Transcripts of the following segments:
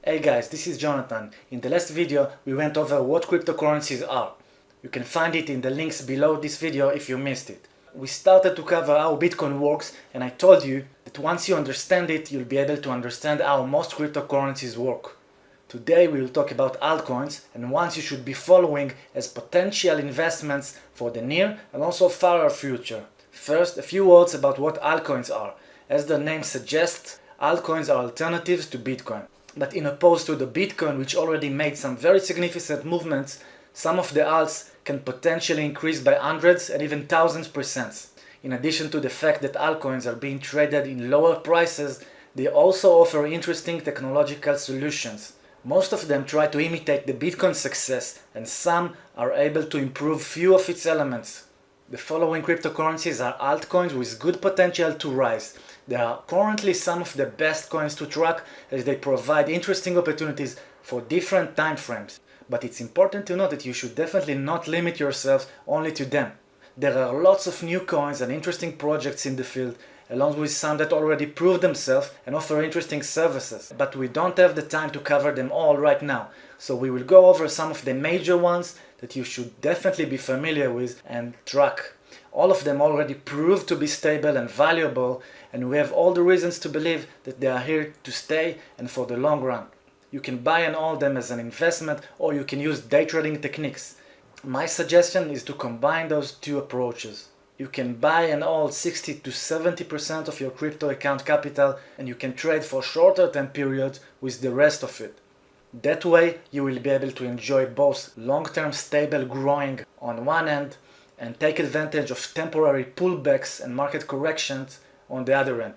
Hey guys, this is Jonathan. In the last video, we went over what cryptocurrencies are. You can find it in the links below this video if you missed it. We started to cover how Bitcoin works, and I told you that once you understand it, you'll be able to understand how most cryptocurrencies work. Today we will talk about altcoins and ones you should be following as potential investments for the near and also far future. First, a few words about what altcoins are. As the name suggests, altcoins are alternatives to Bitcoin. But in opposed to the Bitcoin, which already made some very significant movements, some of the alts can potentially increase by hundreds and even thousands %. In addition to the fact that altcoins are being traded in lower prices, they also offer interesting technological solutions. Most of them try to imitate the Bitcoin success, and some are able to improve few of its elements. The following cryptocurrencies are altcoins with good potential to rise. They are currently some of the best coins to track as they provide interesting opportunities for different time frames. But it's important to note that you should definitely not limit yourself only to them. There are lots of new coins and interesting projects in the field, along with some that already proved themselves and offer interesting services. But we don't have the time to cover them all right now, so we will go over some of the major ones that you should definitely be familiar with and track. All of them already proved to be stable and valuable, and we have all the reasons to believe that they are here to stay and for the long run. You can buy and hold them as an investment, or you can use day trading techniques. My suggestion is to combine those two approaches. You can buy and hold 60 to 70% of your crypto account capital, and you can trade for shorter time periods with the rest of it. That way you will be able to enjoy both long-term stable growing on one end and take advantage of temporary pullbacks and market corrections on the other end.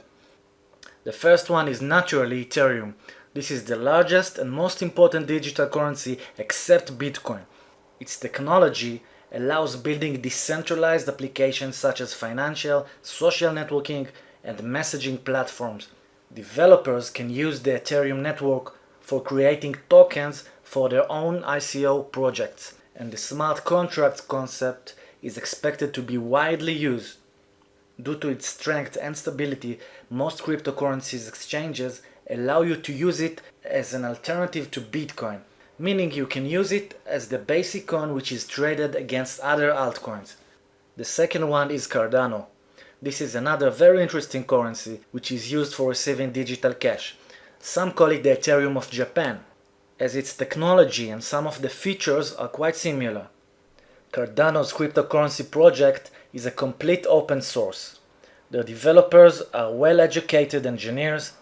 The first one is naturally Ethereum. This is the largest and most important digital currency except Bitcoin. Its technology allows building decentralized applications such as financial, social networking, and messaging platforms. Developers can use the Ethereum network for creating tokens for their own ICO projects, and the smart contracts concept is expected to be widely used. Due to its strength and stability, most cryptocurrencies exchanges allow you to use it as an alternative to Bitcoin, meaning you can use it as the basic coin which is traded against other altcoins. The second one is Cardano. This is another very interesting currency which is used for receiving digital cash. Some call it the Ethereum of Japan, as its technology and some of the features are quite similar. Cardano's cryptocurrency project is a complete open source. The developers are well-educated engineers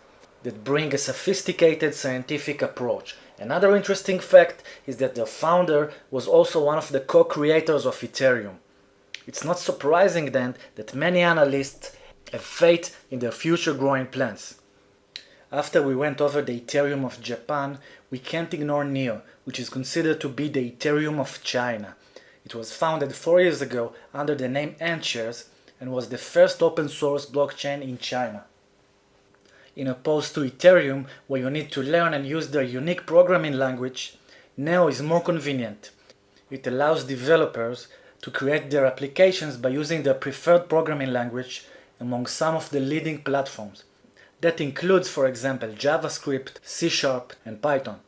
that bring a sophisticated scientific approach. Another interesting fact is that the founder was also one of the co-creators of Ethereum. It's not surprising then that many analysts have faith in their future growing plans. After we went over the Ethereum of Japan, we can't ignore NEO, which is considered to be the Ethereum of China. It was founded 4 years ago under the name Antshares and was the first open source blockchain in China. In opposed to Ethereum, where you need to learn and use their unique programming language, NEO is more convenient. It allows developers to create their applications by using their preferred programming language among some of the leading platforms. That includes, for example, JavaScript, C#, and Python.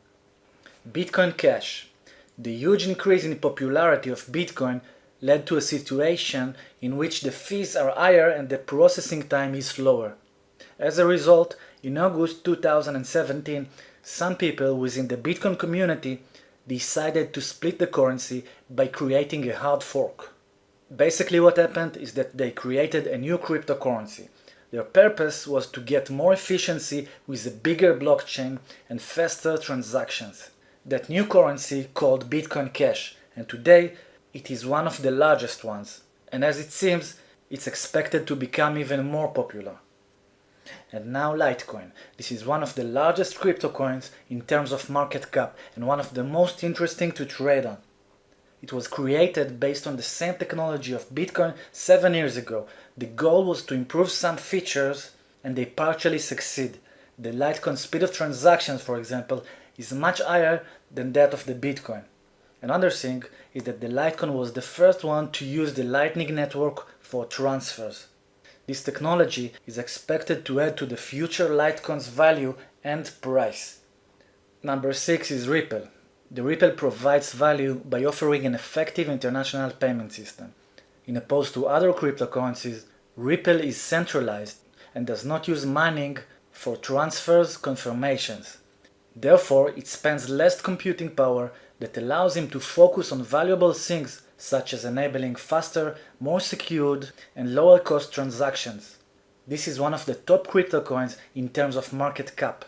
Bitcoin Cash. The huge increase in popularity of Bitcoin led to a situation in which the fees are higher and the processing time is slower. As a result, in August 2017, some people within the Bitcoin community decided to split the currency by creating a hard fork. Basically what happened is that they created a new cryptocurrency. Their purpose was to get more efficiency with a bigger blockchain and faster transactions. That new currency called Bitcoin Cash, and today it is one of the largest ones, and as it seems, it's expected to become even more popular. And now LITECOIN. This is one of the largest crypto coins in terms of market cap and one of the most interesting to trade on. It was created based on the same technology of Bitcoin 7 years ago. The goal was to improve some features and they partially succeed. The LITECOIN speed of transactions, for example, is much higher than that of the Bitcoin. Another thing is that the LITECOIN was the first one to use the Lightning Network for transfers. This technology is expected to add to the future Litecoin's value and price. Number 6 is Ripple. The Ripple provides value by offering an effective international payment system. In opposed to other cryptocurrencies, Ripple is centralized and does not use mining for transfers confirmations. Therefore, it spends less computing power that allows him to focus on valuable things such as enabling faster, more secured, and lower cost transactions. This is one of the top cryptocurrencies in terms of market cap,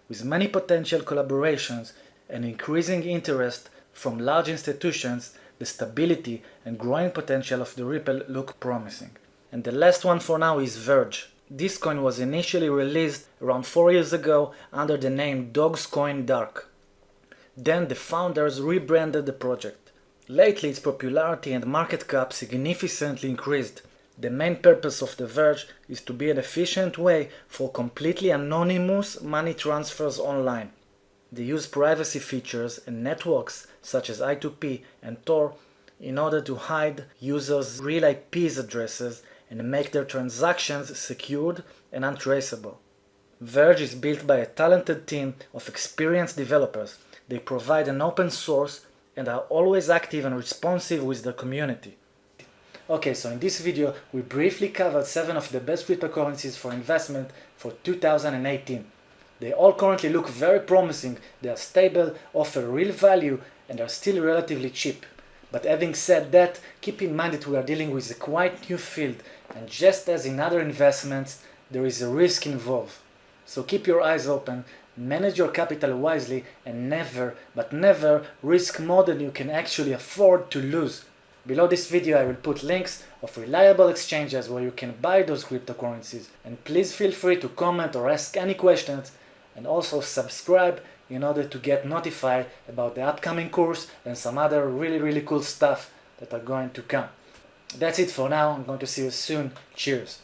with many potential collaborations and increasing interest from large institutions. The stability and growing potential of the Ripple look promising. And the last one for now is VERGE. This coin was initially released around 4 years ago under the name Dogecoin Dark. Then the founders rebranded the project. Lately its popularity and market cap significantly increased. The main purpose of the VERGE is to be an efficient way for completely anonymous money transfers online. They use privacy features and networks such as I2P and Tor in order to hide users' real IP addresses and make their transactions secured and untraceable. VERGE is built by a talented team of experienced developers. They provide an open source and are always active and responsive with their community. Okay, so in this video we briefly covered 7 of the best cryptocurrencies for investment for 2018. They all currently look very promising, they are stable, offer real value, and are still relatively cheap. But having said that, keep in mind that we are dealing with a quite new field, and just as in other investments, there is a risk involved. So keep your eyes open, manage your capital wisely, and never, but never, risk more than you can actually afford to lose. Below this video I will put links of reliable exchanges where you can buy those cryptocurrencies, and please feel free to comment or ask any questions, and also subscribe in order to get notified about the upcoming course and some other really cool stuff that are going to come. That's it for now. I'm going to see you soon. Cheers.